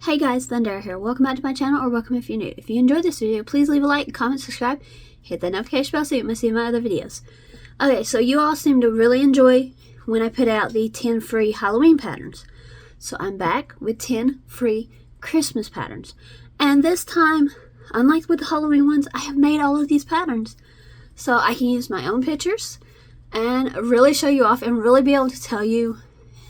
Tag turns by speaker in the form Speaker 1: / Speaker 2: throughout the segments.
Speaker 1: Hey guys, Thunder here. Welcome back to my channel, or welcome if you're new. If you enjoyed this video, please leave a like, comment, subscribe, hit that notification bell so you can see my other videos. Okay, so you all seem to really enjoy when I put out the 10 free Halloween patterns. So I'm back with 10 free Christmas patterns. And this time, unlike with the Halloween ones, I have made all of these patterns. So I can use my own pictures and really show you off and really be able to tell you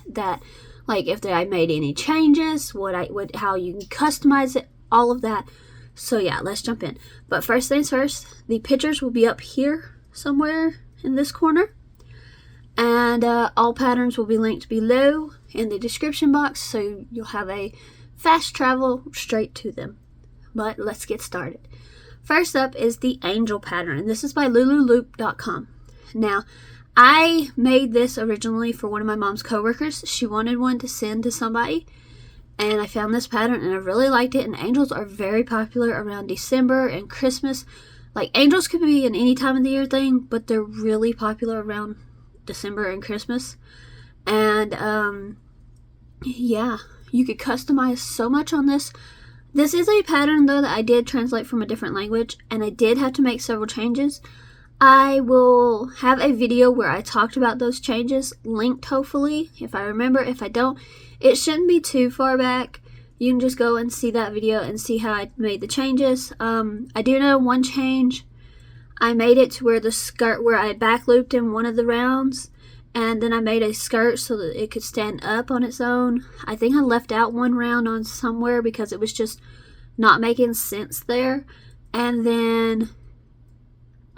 Speaker 1: that, like, if I made any changes, how you can customize it, all of that. So yeah, let's jump in. But first things first, the pictures will be up here somewhere in this corner. And all patterns will be linked below in the description box, so you'll have a fast travel straight to them. But let's get started. First up is the angel pattern, and this is by lululoop.com. Now, I made this originally for one of my mom's coworkers. She wanted one to send to somebody, and I found this pattern and I really liked it. And angels are very popular around December and Christmas. Like, angels could be an any time of the year thing, but they're really popular around December and Christmas. And yeah, you could customize so much on this. This is a pattern though that I did translate from a different language, and I did have to make several changes. I will have a video where I talked about those changes, linked hopefully, if I remember. If I don't, it shouldn't be too far back. You can just go and see that video and see how I made the changes. I do know one change. I made it to where the skirt, where I back looped in one of the rounds, and then I made a skirt so that it could stand up on its own. I think I left out one round on somewhere because it was just not making sense there. And then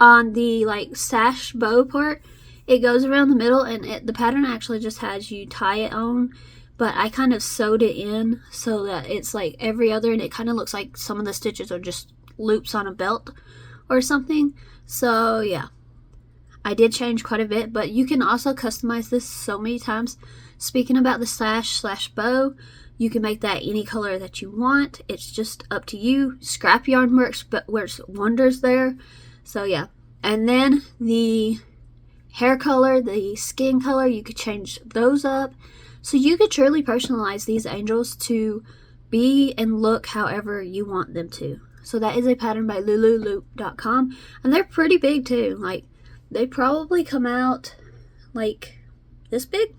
Speaker 1: on the sash bow part, it goes around the middle, and the pattern actually just has you tie it on, but I kind of sewed it in so that it's like every other, and it kind of looks like some of the stitches are just loops on a belt or something. So yeah, I did change quite a bit, but you can also customize this so many times. Speaking about the sash/bow, you can make that any color that you want. It's just up to you. Scrap yarn works wonders there. So yeah, and then the hair color, the skin color, you could change those up. So you could truly personalize these angels to be and look however you want them to. So that is a pattern by lululoop.com, and they're pretty big too. Like, they probably come out like this big.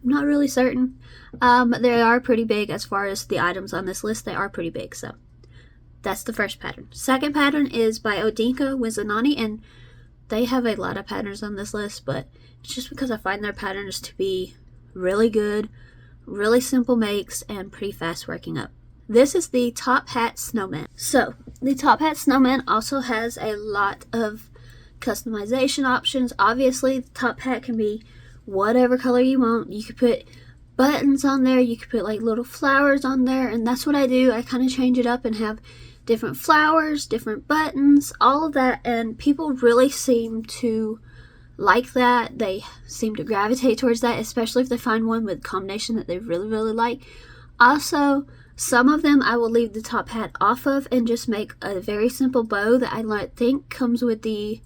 Speaker 1: I'm not really certain, but they are pretty big as far as the items on this list. They are pretty big, so that's the first pattern. Second pattern is by Odinka Wizanani, and they have a lot of patterns on this list, but it's just because I find their patterns to be really good, really simple makes, and pretty fast working up. This is the Top Hat Snowman. So the Top Hat Snowman also has a lot of customization options. Obviously, the top hat can be whatever color you want. You could put buttons on there, you could put like little flowers on there, and that's what I do. I kind of change it up and have different flowers, different buttons, all of that, and people really seem to like that. They seem to gravitate towards that, especially if they find one with combination that they really like. Also, some of them I will leave the top hat off of and just make a very simple bow that I think comes with the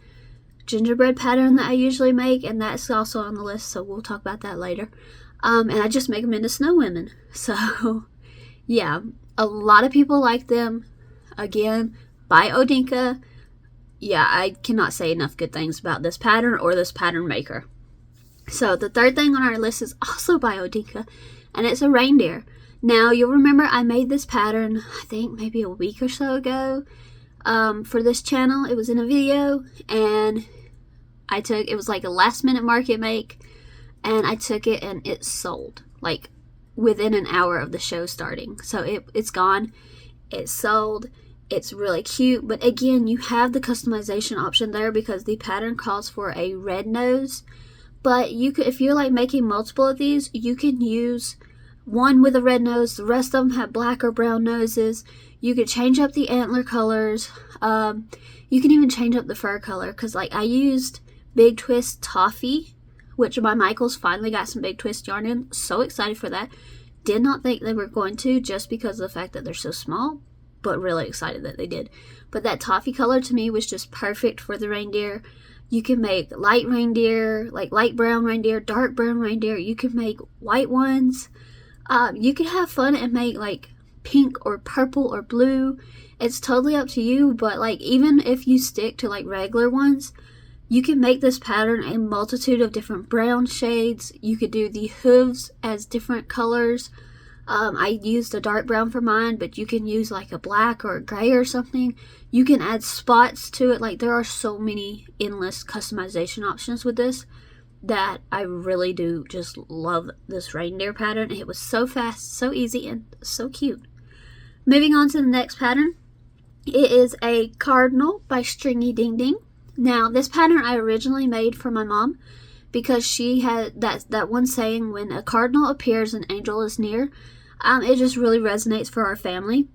Speaker 1: gingerbread pattern that I usually make, and that's also on the list, so we'll talk about that later. And I just make them into snow women. So yeah, a lot of people like them. Again, by Odinka. Yeah, I cannot say enough good things about this pattern or this pattern maker. So the third thing on our list is also by Odinka, and it's a reindeer. Now, you'll remember I made this pattern, I think maybe a week or so ago, for this channel. It was in a video, and it was like a last minute market make, and I took it and it sold like within an hour of the show starting. So it's gone, it's sold. It's really cute, but again, you have the customization option there because the pattern calls for a red nose. But you could, if you're like making multiple of these, you can use one with a red nose. The rest of them have black or brown noses. You could change up the antler colors. You can even change up the fur color, because like I used Big Twist Toffee, which by Michaels finally got some Big Twist yarn in. So excited for that. Did not think they were going to, just because of the fact that they're so small, but really excited that they did. But that toffee color to me was just perfect for the reindeer. You can make light reindeer, like light brown reindeer, dark brown reindeer. You can make white ones. You can have fun and make like pink or purple or blue. It's totally up to you, but like even if you stick to like regular ones, you can make this pattern a multitude of different brown shades. You could do the hooves as different colors. I used a dark brown for mine, but you can use like a black or a gray or something. You can add spots to it. Like there are so many endless customization options with this that I really do just love this reindeer pattern. It was so fast, so easy, and so cute. Moving on to the next pattern. It is a cardinal by Stringy Ding Ding. Now this pattern I originally made for my mom because she had that one saying, when a cardinal appears an angel is near. It just really resonates for our family,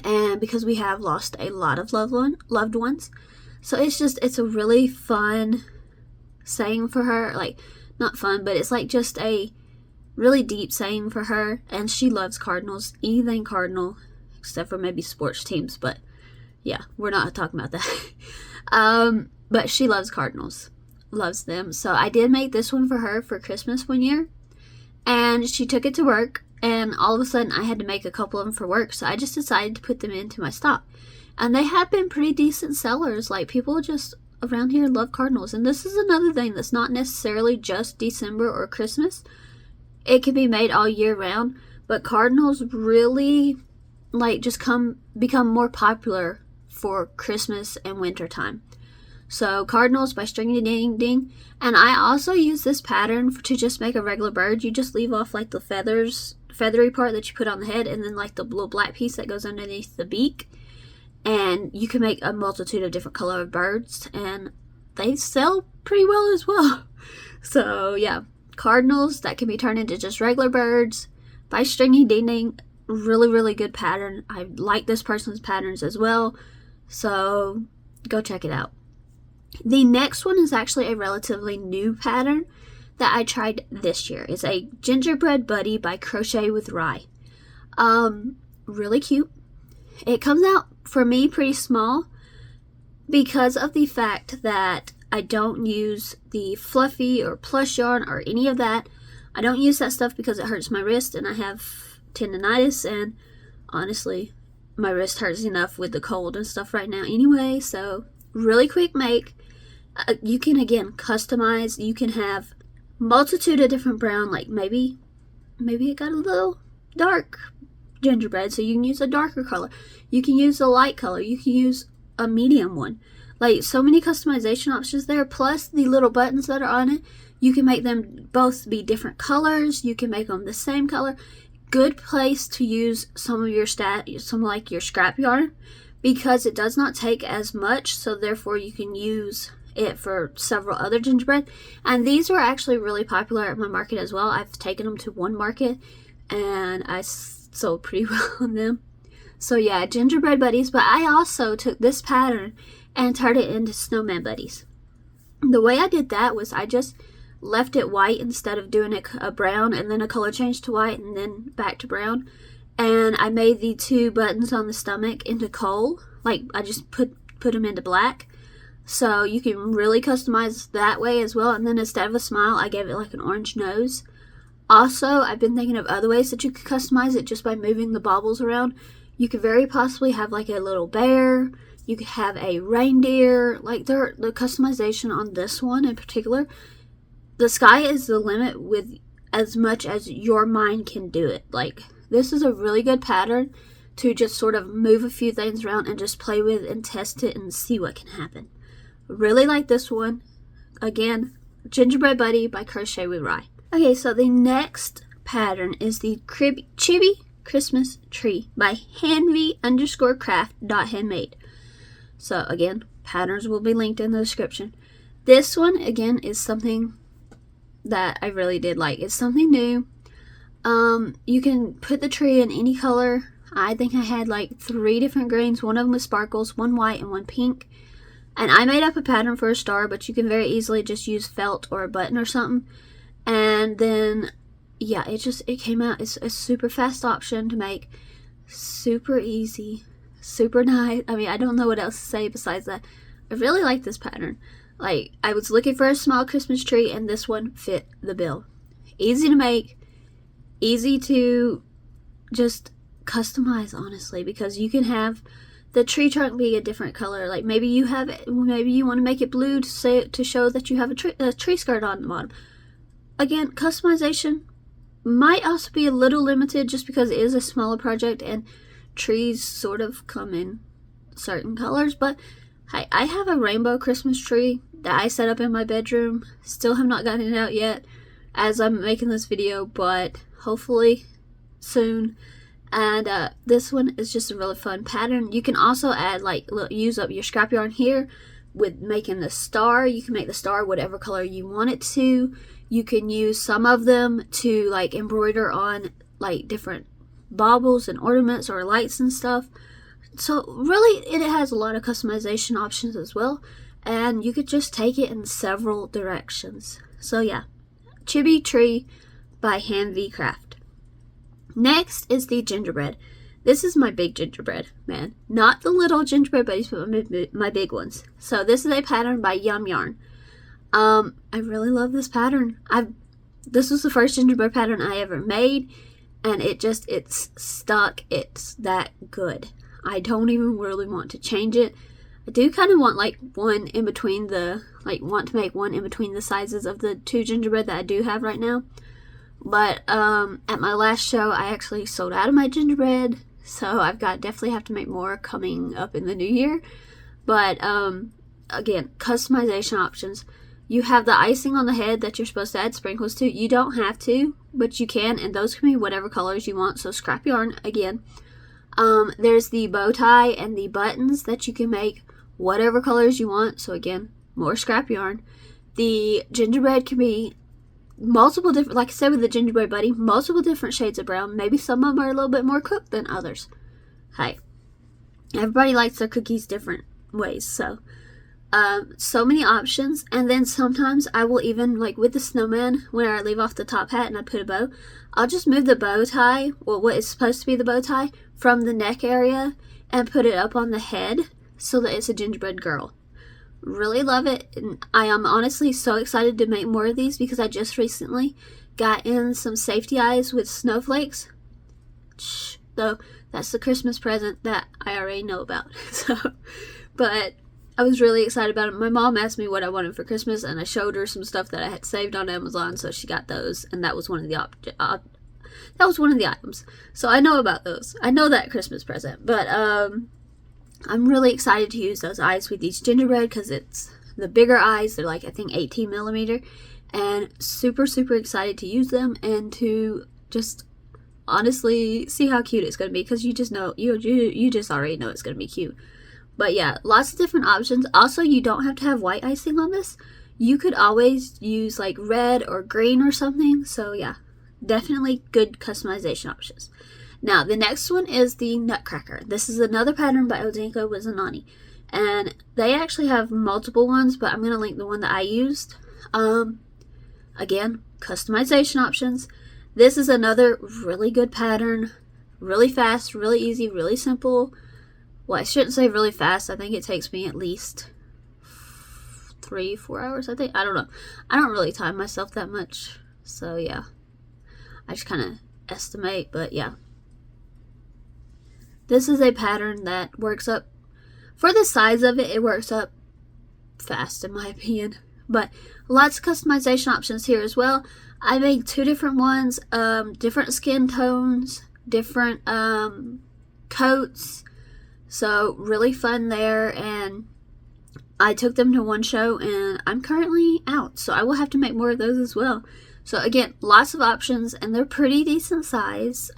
Speaker 1: and because we have lost a lot of loved ones, so it's a really fun saying for her. Like, not fun, but it's like just a really deep saying for her, and she loves cardinals, anything cardinal, except for maybe sports teams, but yeah, we're not talking about that. But she loves cardinals, loves them. So I did make this one for her for Christmas one year, and she took it to work, and all of a sudden I had to make a couple of them for work, so I just decided to put them into my stock, and they have been pretty decent sellers. Like, people just around here love cardinals, and this is another thing that's not necessarily just December or Christmas. It can be made all year round, but cardinals really like just become more popular for Christmas and winter time. So cardinals by Stringy Ding Ding. And I also use this pattern to just make a regular bird. You just leave off like the feathery part that you put on the head, and then like the little black piece that goes underneath the beak, and you can make a multitude of different color of birds, and they sell pretty well as well. So yeah, cardinals that can be turned into just regular birds by Stringy Ding Ding. Really, really good pattern. I like this person's patterns as well, so go check it out. The next one is actually a relatively new pattern that I tried this year. It's a Gingerbread Buddy by Crochet with Rye. Really cute. It comes out for me pretty small because of the fact that I don't use the fluffy or plush yarn or any of that. I don't use that stuff because it hurts my wrist, and I have tendonitis, and honestly my wrist hurts enough with the cold and stuff right now anyway. So really quick make. You can again customize. You can have multitude of different brown, like maybe it got a little dark gingerbread, so you can use a darker color. You can use a light color. You can use a medium one. Like, so many customization options there, plus the little buttons that are on it. You can make them both be different colors. You can make them the same color. Good place to use some of your like your scrap yarn, because it does not take as much, so therefore you can use it for several other gingerbread. And these were actually really popular at my market as well. I've taken them to one market and I sold pretty well on them. So yeah, gingerbread buddies. But I also took this pattern and turned it into snowman buddies. The way I did that was I just left it white instead of doing it a brown, and then a color change to white and then back to brown. And I made the two buttons on the stomach into coal. Like, I just put them into black. So you can really customize that way as well. And then instead of a smile, I gave it like an orange nose. Also, I've been thinking of other ways that you could customize it just by moving the baubles around. You could very possibly have like a little bear. You could have a reindeer. Like, the customization on this one in particular, the sky is the limit with as much as your mind can do it. Like, this is a really good pattern to just sort of move a few things around and just play with and test it and see what can happen. Really like this one. Again, Gingerbread Buddy by Crochet with Rye. Okay, so the next pattern is the Chibi Christmas Tree by hanvy_craft.handmade. So again, patterns will be linked in the description. This one, again, is something that I really did like. It's something new. You can put the tree in any color. I think I had like 3 different greens. One of them was sparkles, one white, and one pink. And I made up a pattern for a star, but you can very easily just use felt or a button or something. And then, yeah, it came out. It's a super fast option to make. Super easy. Super nice. I mean, I don't know what else to say besides that. I really like this pattern. Like, I was looking for a small Christmas tree, and this one fit the bill. Easy to make. easy to just customize, honestly, because you can have the tree trunk be a different color. Like maybe you want to make it blue to show that you have a tree skirt on the bottom. Again, customization might also be a little limited just because it is a smaller project and trees sort of come in certain colors. But hey, I have a rainbow Christmas tree that I set up in my bedroom. Still have not gotten it out yet as I'm making this video, but hopefully soon. And this one is just a really fun pattern. You can also add, like, use up your scrap yarn here with making the star. You can make the star whatever color you want it to. You can use some of them to, like, embroider on, like, different baubles and ornaments or lights and stuff. So really, it has a lot of customization options as well. And you could just take it in several directions. So yeah, Chibi Tree by Hand V Craft. Next is the gingerbread. This is my big gingerbread, man. Not the little gingerbread buddies, but my big ones. So this is a pattern by Yum Yarn. I really love this pattern. This was the first gingerbread pattern I ever made, and it's stuck. It's that good. I don't even really want to change it. I do kind of want like one in between want to make one in between the sizes of the two gingerbread that I do have right now. But at my last show, I actually sold out of my gingerbread, so definitely have to make more coming up in the new year. But again, customization options. You have the icing on the head that you're supposed to add sprinkles to. You don't have to, but you can, and those can be whatever colors you want. So scrap yarn again. There's the bow tie and the buttons that you can make whatever colors you want. So again, more scrap yarn. The gingerbread can be multiple different, like I said with the gingerbread buddy, multiple different shades of brown. Maybe some of them are a little bit more cooked than others. Hey, everybody likes their cookies different ways. So many options. And then sometimes I will even, like with the snowman, when I leave off the top hat and I put a bow, I'll just move the bow tie, well, what is supposed to be the bow tie, from the neck area and put it up on the head so that it's a gingerbread girl. Really love it, and I am honestly so excited to make more of these because I just recently got in some safety eyes with snowflakes. Though that's the Christmas present that I already know about. But I was really excited about it. My mom asked me what I wanted for Christmas, and I showed her some stuff that I had saved on Amazon, so she got those, and that was one of the items. So I know about those. I know that Christmas present, but I'm really excited to use those eyes with these gingerbread because it's the bigger eyes. They're like, I think 18 millimeter, and super, super excited to use them and to just honestly see how cute it's going to be because you just know, you just already know it's going to be cute. But yeah, lots of different options. Also, you don't have to have white icing on this. You could always use like red or green or something. So yeah, definitely good customization options. Now, the next one is the Nutcracker. This is another pattern by Odinka Wizanani. And they actually have multiple ones, but I'm going to link the one that I used. Again, customization options. This is another really good pattern. Really fast, really easy, really simple. Well, I shouldn't say really fast. I think it takes me at least 3-4 hours, I think. I don't know. I don't really time myself that much. So, yeah. I just kind of estimate, but yeah. This is a pattern that works up, for the size of it, it works up fast in my opinion. But lots of customization options here as well. I made 2 different ones, different skin tones, different coats. So really fun there, and I took them to one show and I'm currently out. So I will have to make more of those as well. So again, lots of options and they're pretty decent size.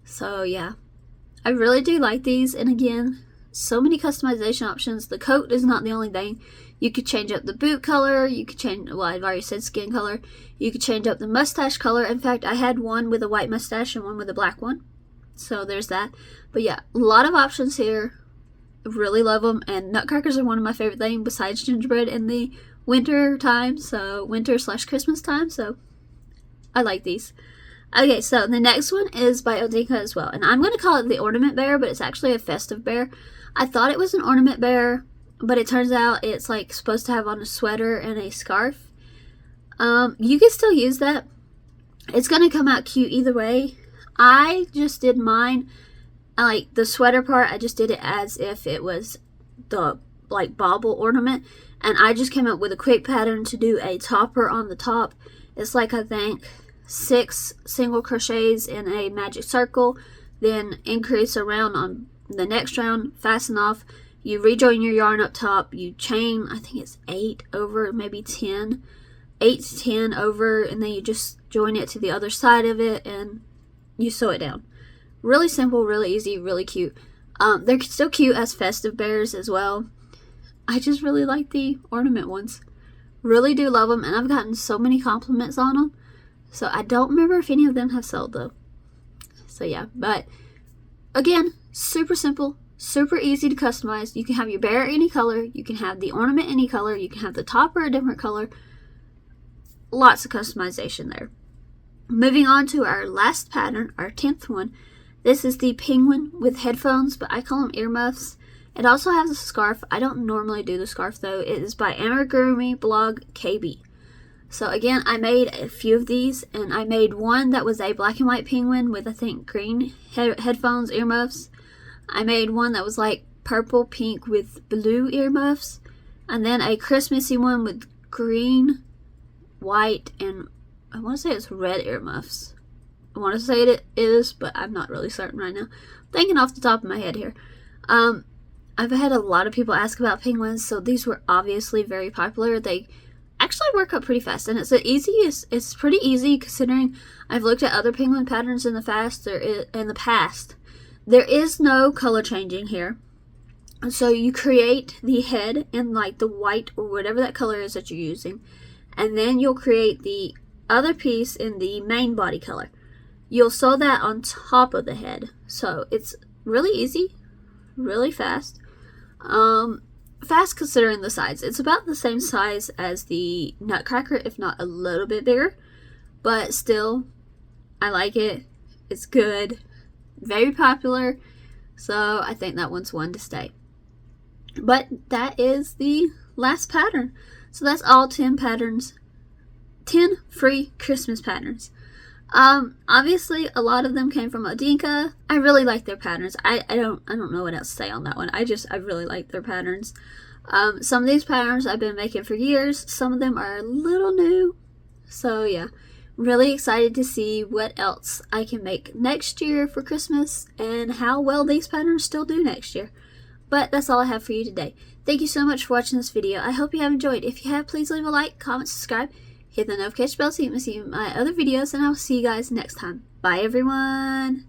Speaker 1: So yeah. I really do like these, and again, so many customization options. The coat is not the only thing. You could change up the boot color, you could change, well, I've already said skin color. You could change up the mustache color. In fact, I had one with a white mustache and one with a black one. So there's that. But yeah, a lot of options here. Really love them, and nutcrackers are one of my favorite things besides gingerbread in the winter time, so winter/Christmas time, so I like these. Okay, so the next one is by Odinka as well. And I'm going to call it the Ornament Bear, but it's actually a festive bear. I thought it was an ornament bear, but it turns out it's like supposed to have on a sweater and a scarf. You can still use that. It's going to come out cute either way. I just did mine, like the sweater part, I just did it as if it was the like bauble ornament, and I just came up with a quick pattern to do a topper on the top. It's like, I think 6 single crochets in a magic circle, then increase around on the next round, fasten off, you rejoin your yarn up top, you chain, I think it's 8 over, maybe 10, 8 to 10 over, and then you just join it to the other side of it and you sew it down. Really simple, really easy, really cute. They're still cute as festive bears as well. I just really like the ornament ones. Really do love them, and I've gotten so many compliments on them. So I don't remember if any of them have sold though. So yeah, but again, super simple, super easy to customize. You can have your bear any color, you can have the ornament any color, you can have the topper a different color. Lots of customization there. Moving on to our last pattern, our 10th one. This is the penguin with headphones, but I call them earmuffs. It also has a scarf. I don't normally do the scarf though. It is by Amigurumi blog KB. So again, I made a few of these, and I made one that was a black and white penguin with, I think, green headphones, earmuffs. I made one that was like purple, pink with blue earmuffs, and then a Christmassy one with green, white, and I want to say it's red earmuffs. I want to say it is, but I'm not really certain right now. I'm thinking off the top of my head here. I've had a lot of people ask about penguins, so these were obviously very popular. They actually work up pretty fast, and it's pretty easy considering I've looked at other penguin patterns in the past. There is no color changing here. So you create the head in like the white or whatever that color is that you're using, and then you'll create the other piece in the main body color. You'll sew that on top of the head. So it's really easy, really fast. Fast considering the size. It's about the same size as the Nutcracker, if not a little bit bigger, but still, I like it. It's good, very popular, so I think that one's one to stay. But that is the last pattern. So that's all 10 patterns, 10 free Christmas patterns. Obviously a lot of them came from Odinka. I really like their patterns. I don't know what else to say on that one. I really like their patterns. Some of these patterns I've been making for years. Some of them are a little new. So yeah, really excited to see what else I can make next year for Christmas and how well these patterns still do next year. But that's all I have for you today. Thank you so much for watching this video. I hope you have enjoyed. If you have, please leave a like, comment, subscribe. Hit the notification bell so you can see my other videos, and I'll see you guys next time. Bye, everyone!